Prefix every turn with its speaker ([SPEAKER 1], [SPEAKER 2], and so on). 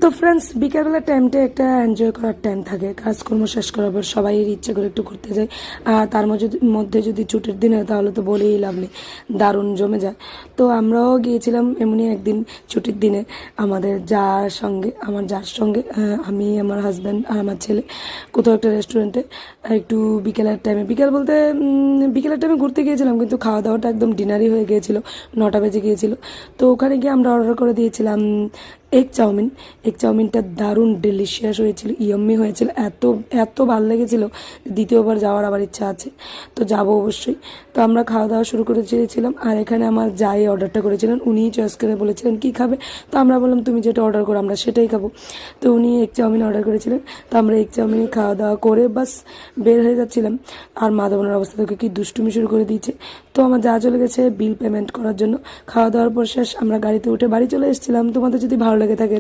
[SPEAKER 1] তো ফ্রেন্ডস, বিকালবেলা টাইমটা একটা এনজয় করার টাইম থাকে। কাজকর্ম শেষ করার পর সবাই ইচ্ছে করে একটু ঘুরতে যায়। আর তার মধ্যে যদি ছুটির দিন হয় তাহলে তো বলেই লাভ নেই, দারুণ জমে যায়। তো আমরাও গিয়েছিলাম এমনই একদিন ছুটির দিনে আমার যার সঙ্গে আমি, আমার হাজব্যান্ড আর আমার ছেলে কোথাও একটা রেস্টুরেন্টে একটু বিকেল বলতে বিকেলের টাইমে ঘুরতে গিয়েছিলাম, কিন্তু খাওয়া দাওয়াটা একদম ডিনারই হয়ে গিয়েছিল, 9টা বেজে গিয়েছিল। তো ওখানে গিয়ে আমরা অর্ডার করে দিয়েছিলাম এগ চাউমিনটা দারুণ ডেলিশিয়াস হয়েছিল, ইয়ম্মি হয়েছিল, এত এত ভালো লেগেছিল, দ্বিতীয়বার যাওয়ার আবার ইচ্ছা আছে। তো যাব অবশ্যই। তো আমরা খাওয়া দাওয়া শুরু করে দিয়েছিলাম, আর এখানে আমার যাই অর্ডারটা করেছিলেন উনিই চয়েস করে বলেছিলেন কী খাবে। তো আমরা বললাম তুমি যেটা অর্ডার করো আমরা সেটাই খাবো। তো উনি এগ চাউমিন অর্ডার করেছিলেন। তো আমরা এগ চাউমিন খাওয়া দাওয়া করে বাস বের হয়ে যাচ্ছিলাম, আর মাধবনের অবস্থা থেকে কি দুষ্টুমি শুরু করে দিয়েছে। তো আমার যা চলে গেছে বিল পেমেন্ট করার জন্য। খাওয়া দাওয়ার পর শেষ, আমরা গাড়িতে উঠে বাড়ি চলে এসেছিলাম। তোমাদের যদি ভালো লেগে থাকে